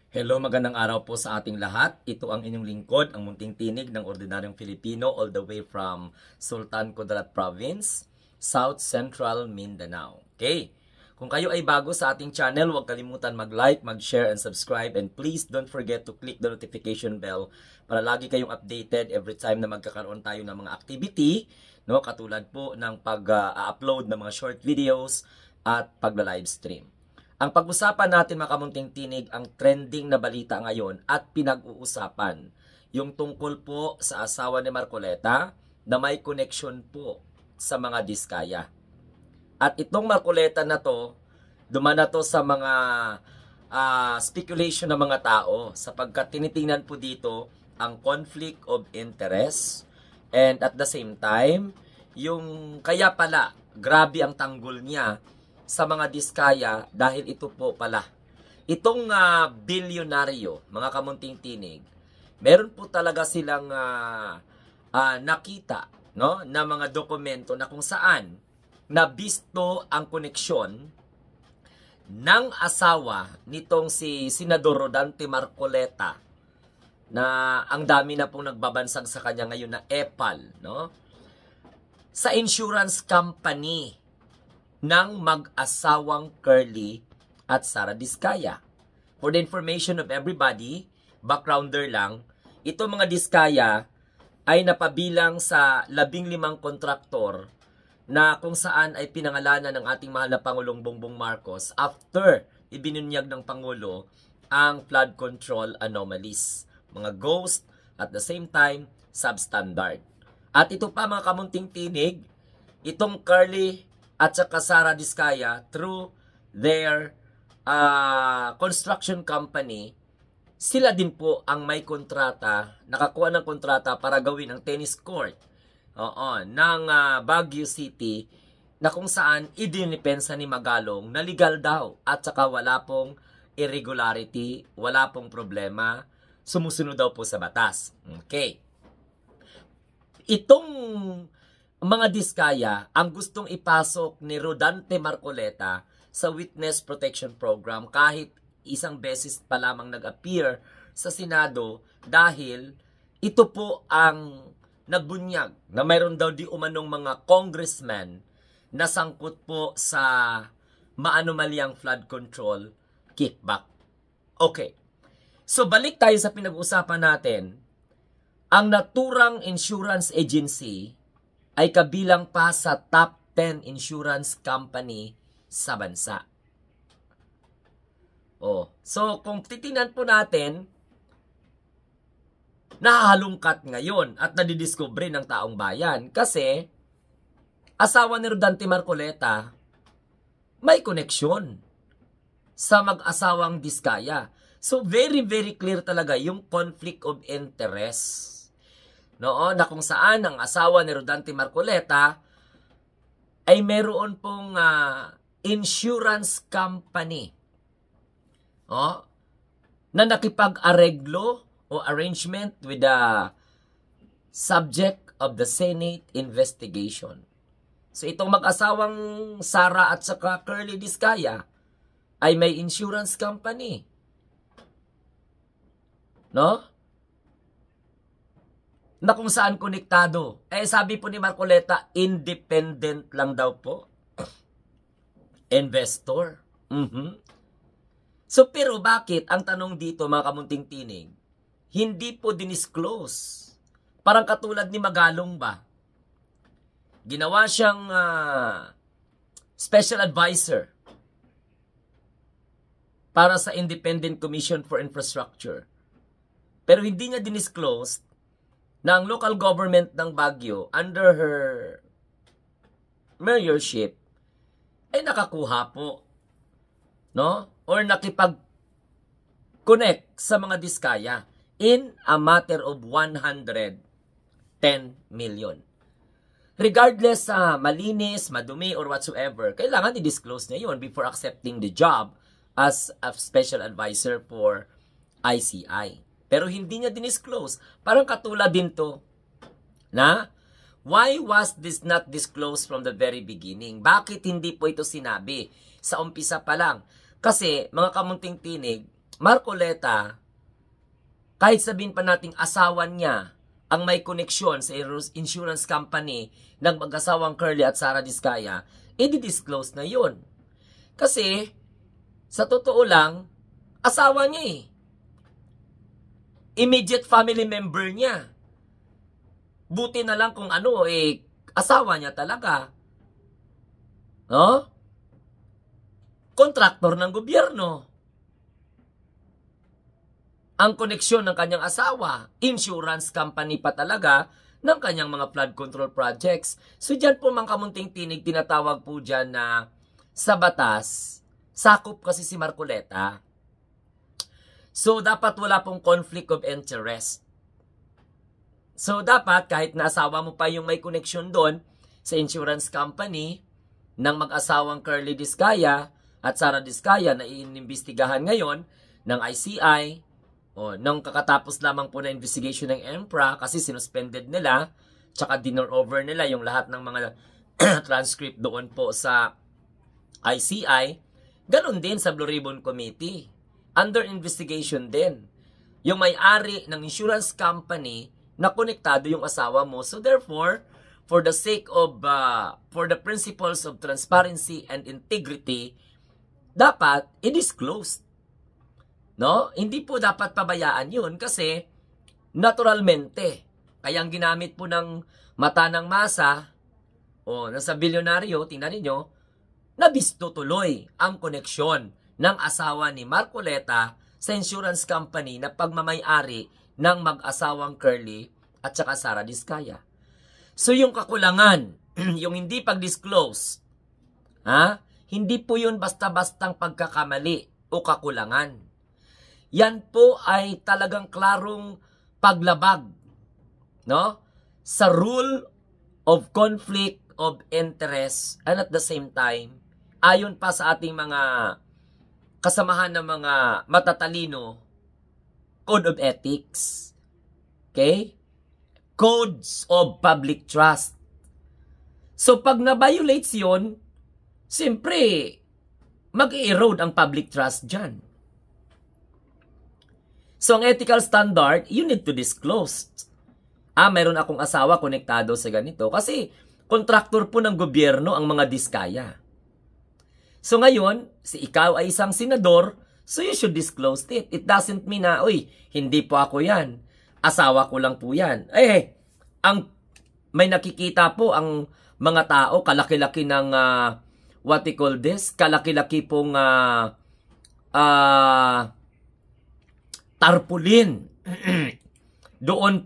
Hello, magandang araw po sa ating lahat. Ito ang inyong lingkod, ang munting tinig ng ordinaryong Filipino all the way from Sultan Kudarat Province, South Central Mindanao. Okay? Kung kayo ay bago sa ating channel, huwag kalimutan mag-like, mag-share, and subscribe. And please don't forget to click the notification bell para lagi kayong updated every time na magkakaroon tayo ng mga activity, no? Katulad po ng pag-upload ng mga short videos at pagla-livestream. Ang pag-usapan natin mga kamunting tinig, ang trending na balita ngayon at pinag-uusapan, yung tungkol po sa asawa ni Marcoleta na may connection po sa mga Diskaya. At itong Marcoleta na to, dumana to sa mga speculation ng mga tao sapagkat tinitingnan po dito ang conflict of interest and at the same time, yung kaya pala, grabe ang tanggol niya sa mga Diskaya dahil ito po pala. Itong bilyonaryo, mga kamunting tinig, meron po talaga silang nakita, no, na mga dokumento na kung saan nabisto ang koneksyon ng asawa nitong si Senador Rodante Marcoleta na ang dami na pong nagbabansag sa kanya ngayon na EPAL, no? Sa insurance company ng mag-asawang Curly at Sara Diskaya. For the information of everybody, backgrounder lang, ito mga Diskaya ay napabilang sa 15 kontraktor na kung saan ay pinangalanan ng ating mahal na Pangulong Bongbong Marcos after ibinunyag ng Pangulo ang flood control anomalies, mga ghost, at the same time, substandard. At ito pa mga kamunting tinig, itong Curly at saka Sara Diskaya, through their construction company, sila din po ang may kontrata, nakakuha ng kontrata para gawin ang tennis court ng Baguio City na kung saan idinipensa ni Magalong na legal daw at saka wala pong irregularity, wala pong problema, sumusunod daw po sa batas. Okay. Itong mga Diskaya ang gustong ipasok ni Rodante Marcoleta sa Witness Protection Program kahit isang beses pa lamang nag-appear sa Senado dahil ito po ang nagbunyag na mayroon daw di umanong mga congressman na sangkot po sa maanumalyang flood control kickback. Okay. So balik tayo sa pinag-usapan natin. Ang naturang insurance agency ay kabilang pa sa top 10 insurance company sa bansa. So kung titingnan po natin, nahahalungkat ngayon at nadidiscover ng taong bayan kasi asawa ni Rodante Marcoleta may koneksyon sa mag-asawang Diskaya. So very very clear talaga yung conflict of interest. Na kung saan ang asawa ni Rodante Marcoleta ay meron pong insurance company na nakipag-areglo o arrangement with the subject of the Senate investigation. So itong mag-asawang Sara at saka Curly Diskaya ay may insurance company. No? Na kung saan konektado. Sabi po ni Marcoleta, independent lang daw po. Investor. So, pero bakit? Ang tanong dito, mga kamunting tinig, hindi po dinisclose. Parang katulad ni Magalong ba? Ginawa siyang special advisor para sa Independent Commission for Infrastructure. Pero hindi niya dinisclose na ang local government ng Baguio under her mayorship ay nakakuha po, no? Or nakipag-connect sa mga Diskaya in a matter of 110 million. Regardless sa malinis, madumi, or whatsoever, kailangan i-disclose niya yun before accepting the job as a special advisor for ICI. Pero hindi niya dinisclose. Parang katulad din to na why was this not disclosed from the very beginning? Bakit hindi po ito sinabi sa umpisa pa lang? Kasi mga kamunting tinig, Marcoleta, kahit sabihin pa nating asawa niya ang may koneksyon sa insurance company ng mag-asawang Curly at Sara Diskaya, i-disclose na yun. Kasi, sa totoo lang, asawa niya eh. Immediate family member niya. Buti na lang kung ano, asawa niya talaga. No? Kontraktor ng gobyerno. Ang koneksyon ng kanyang asawa, insurance company pa talaga ng kanyang mga flood control projects. So dyan po mga kamunting tinig, tinatawag po dyan na sa batas, sakop kasi si Marcoleta. So dapat wala pong conflict of interest. So dapat kahit na asawa mo pa yung may koneksyon doon sa insurance company ng mag-asawang Curly Diskaya at Sara Diskaya na inimbestigahan ngayon ng ICI, nung kakatapos lamang po na investigation ng EMPRA kasi sinuspended nila, tsaka dinner over nila yung lahat ng mga transcript doon po sa ICI, ganun din sa Blue Ribbon Committee. Under investigation din. Yung may-ari ng insurance company na konektado yung asawa mo. So therefore, for the sake of, for the principles of transparency and integrity, dapat i-disclose. No? Hindi po dapat pabayaan yun kasi naturalmente. Kaya ang ginamit po ng mata ng masa nasa bilyonaryo, tingnan ninyo, nabisto tuloy ang koneksyon ng asawa ni Marcoleta sa insurance company na pagmamay-ari ng mag-asawang Curly at saka Sara Diskaya. So yung kakulangan, yung hindi pag-disclose, hindi po yun basta-bastang pagkakamali o kakulangan. Yan po ay talagang klarong paglabag, no? Sa rule of conflict of interest and at the same time, ayon pa sa ating mga kasamahan ng mga matatalino, code of ethics, okay? Codes of public trust. So pag na-violates yun, siyempre, mag-erode ang public trust dyan. So, ang ethical standard, you need to disclose. Meron akong asawa konektado sa ganito. Kasi, kontraktor po ng gobyerno ang mga Diskaya. So, ngayon, si ikaw ay isang senador, so you should disclose it. It doesn't mean na, hindi po ako yan. Asawa ko lang po yan. May nakikita po ang mga tao, kalaki-laki ng, what we call this, kalaki-laki pong, tarpaulin. doon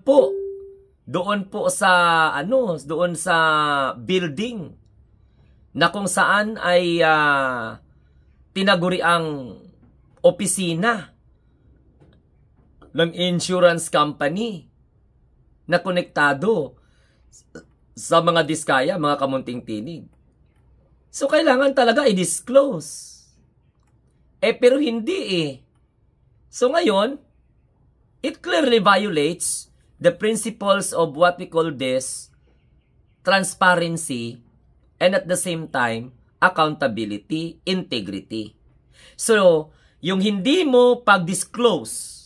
po sa doon sa building na kung saan ay tinaguri ang opisina ng insurance company na konektado sa mga Diskaya, mga kamunting tinig. So kailangan talaga i-disclose. Pero hindi So ngayon, it clearly violates the principles of what we call this transparency and at the same time, accountability, integrity. So, yung hindi mo pag-disclose,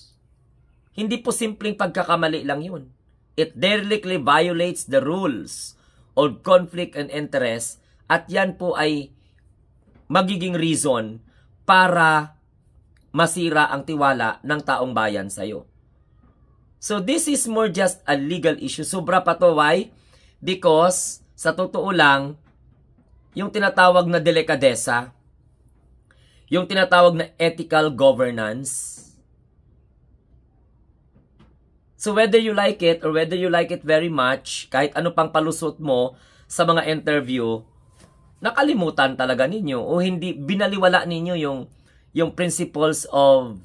hindi po simpleng pagkakamali lang yun. It directly violates the rules of conflict and interest at yan po ay magiging reason para masira ang tiwala ng taong bayan sa'yo. So this is more just a legal issue. Sobra pa to. Why? Because sa totoo lang, yung tinatawag na delikadesa, yung tinatawag na ethical governance, so whether you like it or whether you like it very much, kahit ano pang palusot mo sa mga interview, nakalimutan talaga ninyo o hindi binaliwala ninyo yung principles of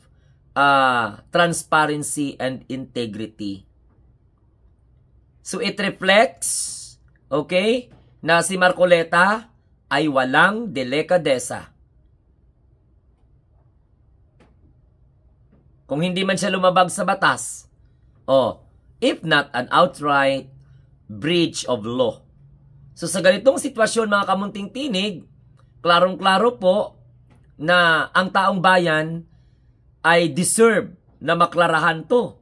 transparency and integrity. So it reflects, okay, na si Marcoleta ay walang delikadesa. Kung hindi man siya lumabag sa batas, if not an outright breach of law. So sa ganitong sitwasyon mga kamunting tinig, klarong-klaro po na ang taong bayan ay deserve na maklarahan to.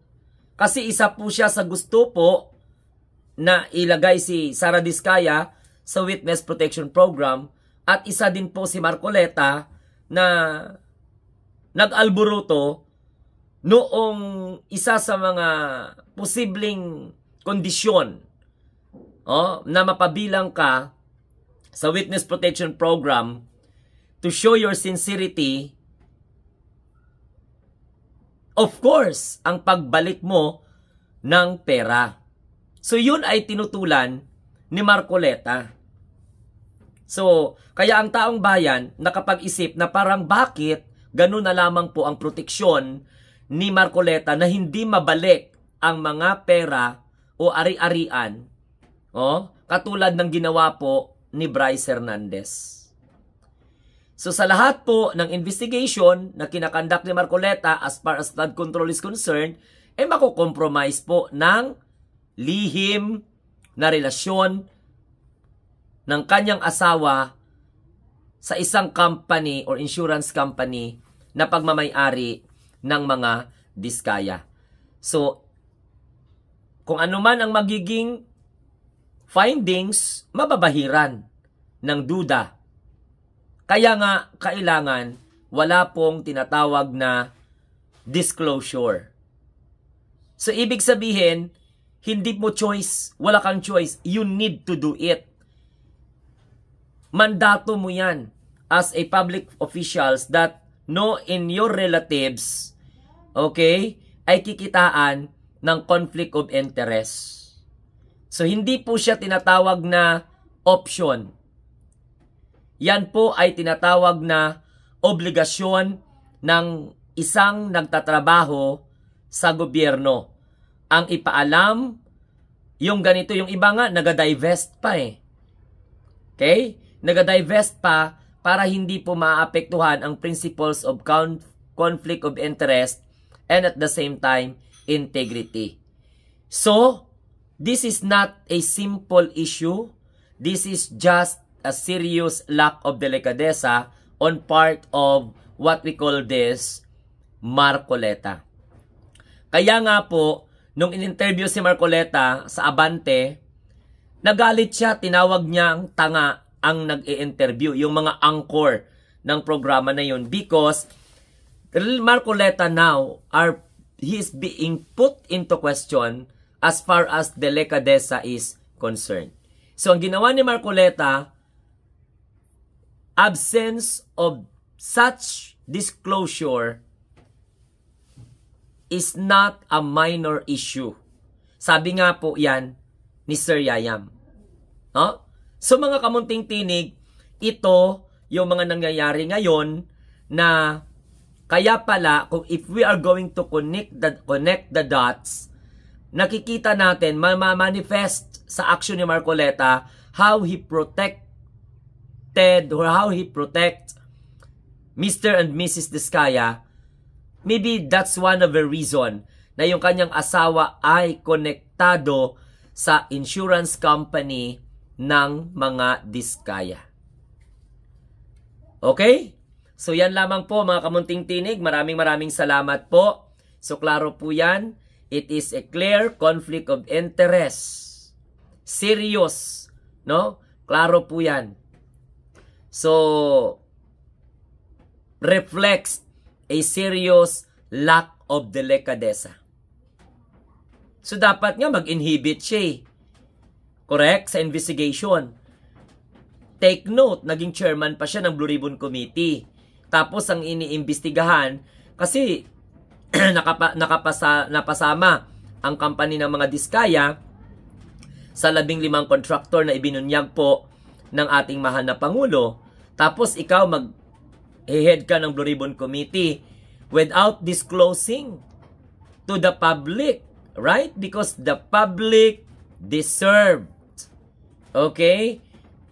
Kasi isa po siya sa gusto po na ilagay si Sara Diskaya sa Witness Protection Program at isa din po si Marcoleta na nag-alburuto noong isa sa mga posibleng kondisyon na mapabilang ka sa Witness Protection Program to show your sincerity. Of course, ang pagbalik mo ng pera. So, yun ay tinutulan ni Marcoleta. So, kaya ang taong bayan nakapag-isip na parang bakit ganun na lamang po ang proteksyon ni Marcoleta na hindi mabalik ang mga pera o ari-arian, katulad ng ginawa po ni Bryce Hernandez. So sa lahat po ng investigation na kinakandak ni Marcoleta as far as flood control is concerned, makukompromise po ng lihim na relasyon ng kanyang asawa sa isang company or insurance company na pagmamay-ari ng mga Diskaya. So, kung ano man ang magiging findings, mababahiran ng duda. Kaya nga, kailangan wala pong tinatawag na disclosure. So, ibig sabihin, hindi mo choice, wala kang choice, you need to do it. Mandato mo yan as a public officials that no in your relatives, ay kikitaan ng conflict of interest. So, hindi po siya tinatawag na option. Yan po ay tinatawag na obligasyon ng isang nagtatrabaho sa gobyerno. Ang ipaalam, yung ganito, yung iba nga, nagadivest pa Okay? Nagadivest pa para hindi po maapektuhan ang principles of conflict of interest and at the same time, integrity. So, this is not a simple issue. This is just a serious lack of delicadeza on part of what we call this Marcoleta. Kaya nga po, nung in-interview si Marcoleta sa Abante, nagalit siya, tinawag niya ang tanga ang nag-i-interview, yung mga anchor ng programa na yun, because Marcoleta now he is being put into question as far as delicadeza is concerned. So, ang ginawa ni Marcoleta, absence of such disclosure is not a minor issue. Sabi nga po yan ni Sir Yayam. So, mga kamunting tinig, ito yung mga nangyayari ngayon na kaya pala, kung if we are going to connect the dots, nakikita natin, manifest sa action ni Marcoleta how he protected or how he protect Mr. and Mrs. Diskaya. Maybe that's one of the reason na yung kanyang asawa ay konektado sa insurance company ng mga Diskaya. Okay? So yan lamang po mga kamunting tinig. Maraming salamat po. So klaro po yan. It is a clear conflict of interest. Serious. Klaro po yan. So, reflects a serious lack of delicadeza. So dapat nga mag-inhibit siya. Correct? Sa investigation. Take note, naging chairman pa siya ng Blue Ribbon Committee. Tapos ang iniimbestigahan, kasi napasama ang company ng mga Diskaya sa 15 contractor na ibinunyag po ng ating mahal na Pangulo. Tapos ikaw mag-head ka ng Blue Ribbon Committee without disclosing to the public, right? Because the public deserved,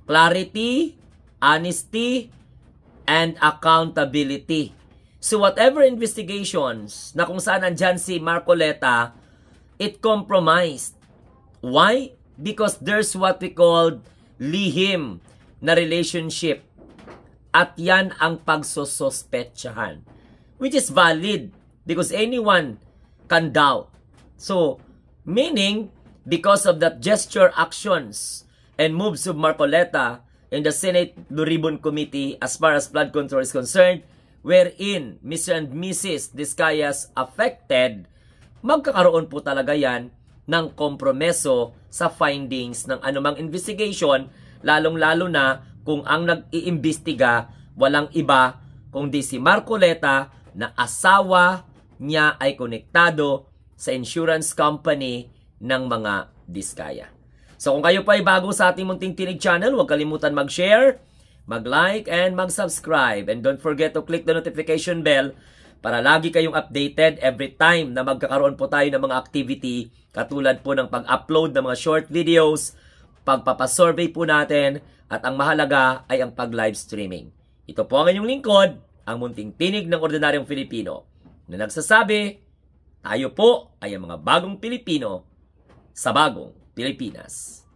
clarity, honesty, and accountability. So whatever investigations na kung saan andyan si Marcoleta, it compromised. Why? Because there's what we call lihim na relationship. At yan ang pagsosospetsahan. Which is valid. because anyone can doubt. So, meaning, because of that gesture actions and moves of Marcoleta in the Senate Blue Ribbon Committee as far as flood control is concerned, wherein Mr. and Mrs. Discayas affected, magkakaroon po talaga yan ng kompromiso sa findings ng anumang investigation, lalong-lalo na kung ang nag-iimbestiga walang iba kundi si Marcoleta na asawa niya ay konektado sa insurance company ng mga Diskaya. So kung kayo pa ay bago sa ating Munting Tinig channel, huwag kalimutan mag-share, mag-like, and mag-subscribe. And don't forget to click the notification bell para lagi kayong updated every time na magkakaroon po tayo ng mga activity katulad po ng pag-upload ng mga short videos, pagpapasurvey po natin, at ang mahalaga ay ang pag-live streaming. Ito po ang inyong lingkod, ang Munting Tinig ng Ordinaryong Filipino, na nagsasabi, tayo po ay ang mga bagong Pilipino sa bagong Pilipinas.